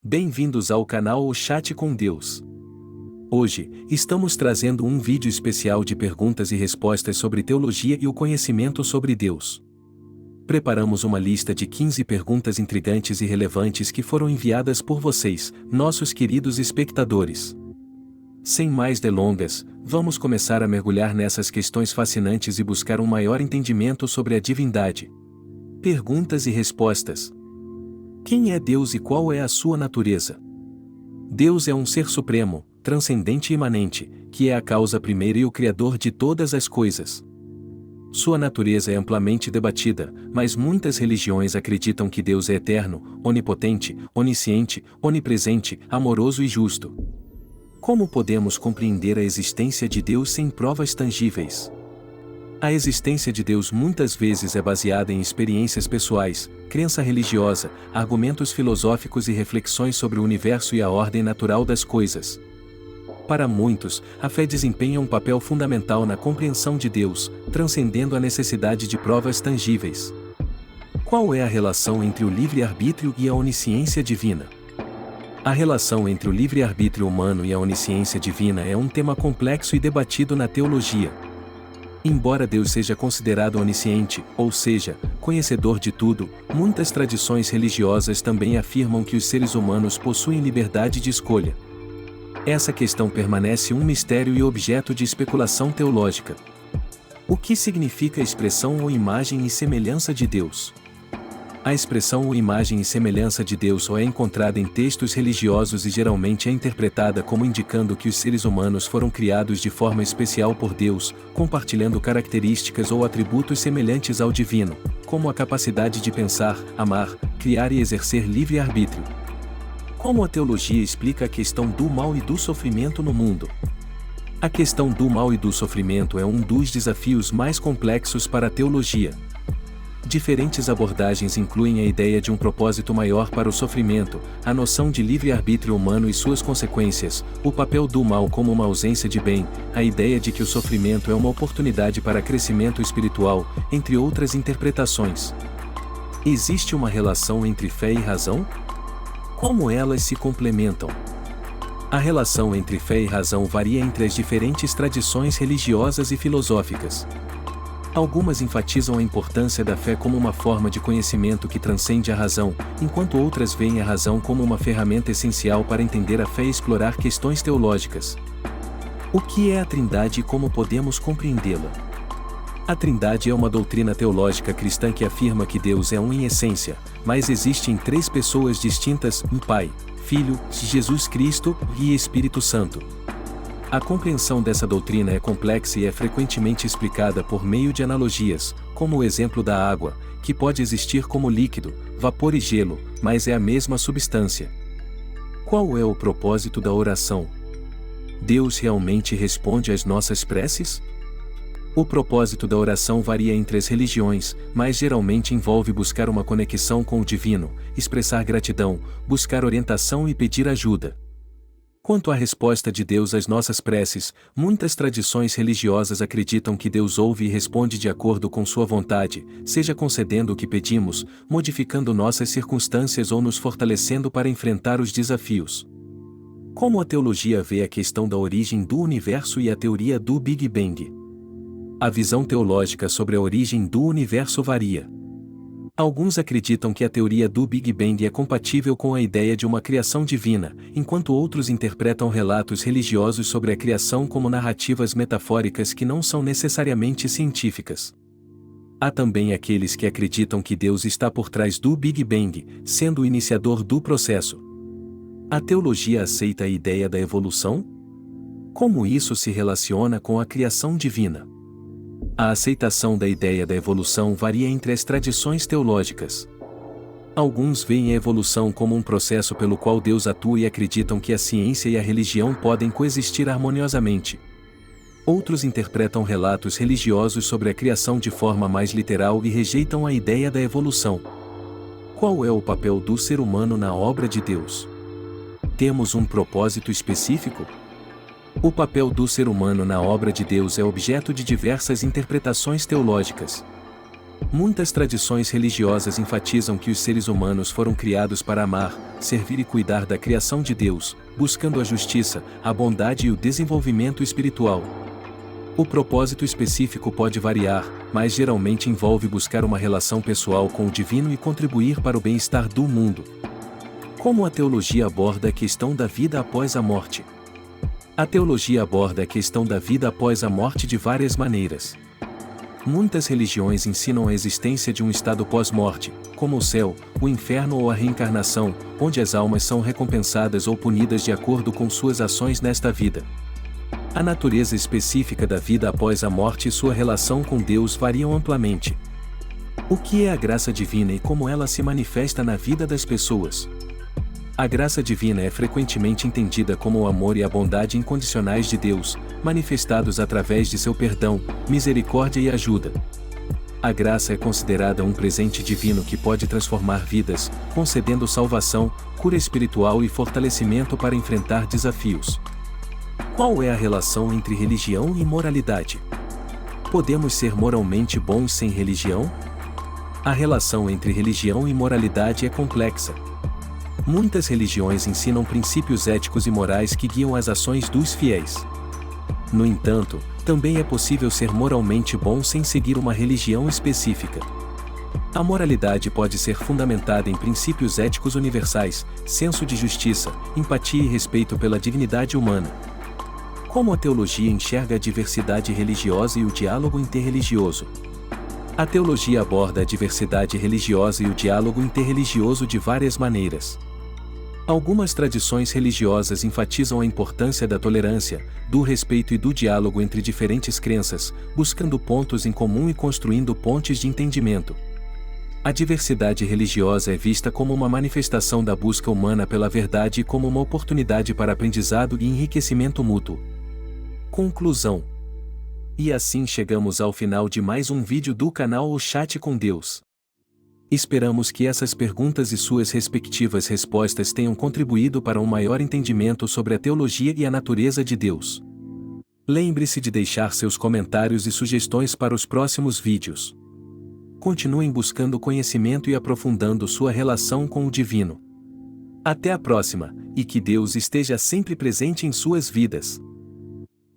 Bem-vindos ao canal O Chat com Deus. Hoje, estamos trazendo um vídeo especial de perguntas e respostas sobre teologia e o conhecimento sobre Deus. Preparamos uma lista de 15 perguntas intrigantes e relevantes que foram enviadas por vocês, nossos queridos espectadores. Sem mais delongas, vamos começar a mergulhar nessas questões fascinantes e buscar um maior entendimento sobre a divindade. Perguntas e respostas. Quem é Deus e qual é a sua natureza? Deus é um ser supremo, transcendente e imanente, que é a causa primeira e o criador de todas as coisas. Sua natureza é amplamente debatida, mas muitas religiões acreditam que Deus é eterno, onipotente, onisciente, onipresente, amoroso e justo. Como podemos compreender a existência de Deus sem provas tangíveis? A existência de Deus muitas vezes é baseada em experiências pessoais, crença religiosa, argumentos filosóficos e reflexões sobre o universo e a ordem natural das coisas. Para muitos, a fé desempenha um papel fundamental na compreensão de Deus, transcendendo a necessidade de provas tangíveis. Qual é a relação entre o livre-arbítrio e a onisciência divina? A relação entre o livre-arbítrio humano e a onisciência divina é um tema complexo e debatido na teologia. Embora Deus seja considerado onisciente, ou seja, conhecedor de tudo, muitas tradições religiosas também afirmam que os seres humanos possuem liberdade de escolha. Essa questão permanece um mistério e objeto de especulação teológica. O que significa a expressão ou imagem e semelhança de Deus? A expressão ou imagem e semelhança de Deus é encontrada em textos religiosos e geralmente é interpretada como indicando que os seres humanos foram criados de forma especial por Deus, compartilhando características ou atributos semelhantes ao divino, como a capacidade de pensar, amar, criar e exercer livre-arbítrio. Como a teologia explica a questão do mal e do sofrimento no mundo? A questão do mal e do sofrimento é um dos desafios mais complexos para a teologia. Diferentes abordagens incluem a ideia de um propósito maior para o sofrimento, a noção de livre-arbítrio humano e suas consequências, o papel do mal como uma ausência de bem, a ideia de que o sofrimento é uma oportunidade para crescimento espiritual, entre outras interpretações. Existe uma relação entre fé e razão? Como elas se complementam? A relação entre fé e razão varia entre as diferentes tradições religiosas e filosóficas. Algumas enfatizam a importância da fé como uma forma de conhecimento que transcende a razão, enquanto outras veem a razão como uma ferramenta essencial para entender a fé e explorar questões teológicas. O que é a Trindade e como podemos compreendê-la? A Trindade é uma doutrina teológica cristã que afirma que Deus é um em essência, mas existem três pessoas distintas: um Pai, Filho, Jesus Cristo e Espírito Santo. A compreensão dessa doutrina é complexa e é frequentemente explicada por meio de analogias, como o exemplo da água, que pode existir como líquido, vapor e gelo, mas é a mesma substância. Qual é o propósito da oração? Deus realmente responde às nossas preces? O propósito da oração varia entre as religiões, mas geralmente envolve buscar uma conexão com o divino, expressar gratidão, buscar orientação e pedir ajuda. Quanto à resposta de Deus às nossas preces, muitas tradições religiosas acreditam que Deus ouve e responde de acordo com sua vontade, seja concedendo o que pedimos, modificando nossas circunstâncias ou nos fortalecendo para enfrentar os desafios. Como a teologia vê a questão da origem do universo e a teoria do Big Bang? A visão teológica sobre a origem do universo varia. Alguns acreditam que a teoria do Big Bang é compatível com a ideia de uma criação divina, enquanto outros interpretam relatos religiosos sobre a criação como narrativas metafóricas que não são necessariamente científicas. Há também aqueles que acreditam que Deus está por trás do Big Bang, sendo o iniciador do processo. A teologia aceita a ideia da evolução? Como isso se relaciona com a criação divina? A aceitação da ideia da evolução varia entre as tradições teológicas. Alguns veem a evolução como um processo pelo qual Deus atua e acreditam que a ciência e a religião podem coexistir harmoniosamente. Outros interpretam relatos religiosos sobre a criação de forma mais literal e rejeitam a ideia da evolução. Qual é o papel do ser humano na obra de Deus? Temos um propósito específico? O papel do ser humano na obra de Deus é objeto de diversas interpretações teológicas. Muitas tradições religiosas enfatizam que os seres humanos foram criados para amar, servir e cuidar da criação de Deus, buscando a justiça, a bondade e o desenvolvimento espiritual. O propósito específico pode variar, mas geralmente envolve buscar uma relação pessoal com o divino e contribuir para o bem-estar do mundo. Como a teologia aborda a questão da vida após a morte? A teologia aborda a questão da vida após a morte de várias maneiras. Muitas religiões ensinam a existência de um estado pós-morte, como o céu, o inferno ou a reencarnação, onde as almas são recompensadas ou punidas de acordo com suas ações nesta vida. A natureza específica da vida após a morte e sua relação com Deus variam amplamente. O que é a graça divina e como ela se manifesta na vida das pessoas? A graça divina é frequentemente entendida como o amor e a bondade incondicionais de Deus, manifestados através de seu perdão, misericórdia e ajuda. A graça é considerada um presente divino que pode transformar vidas, concedendo salvação, cura espiritual e fortalecimento para enfrentar desafios. Qual é a relação entre religião e moralidade? Podemos ser moralmente bons sem religião? A relação entre religião e moralidade é complexa. Muitas religiões ensinam princípios éticos e morais que guiam as ações dos fiéis. No entanto, também é possível ser moralmente bom sem seguir uma religião específica. A moralidade pode ser fundamentada em princípios éticos universais, senso de justiça, empatia e respeito pela dignidade humana. Como a teologia enxerga a diversidade religiosa e o diálogo interreligioso? A teologia aborda a diversidade religiosa e o diálogo interreligioso de várias maneiras. Algumas tradições religiosas enfatizam a importância da tolerância, do respeito e do diálogo entre diferentes crenças, buscando pontos em comum e construindo pontes de entendimento. A diversidade religiosa é vista como uma manifestação da busca humana pela verdade e como uma oportunidade para aprendizado e enriquecimento mútuo. Conclusão. E assim chegamos ao final de mais um vídeo do canal O Chat com Deus. Esperamos que essas perguntas e suas respectivas respostas tenham contribuído para um maior entendimento sobre a teologia e a natureza de Deus. Lembre-se de deixar seus comentários e sugestões para os próximos vídeos. Continuem buscando conhecimento e aprofundando sua relação com o divino. Até a próxima, e que Deus esteja sempre presente em suas vidas.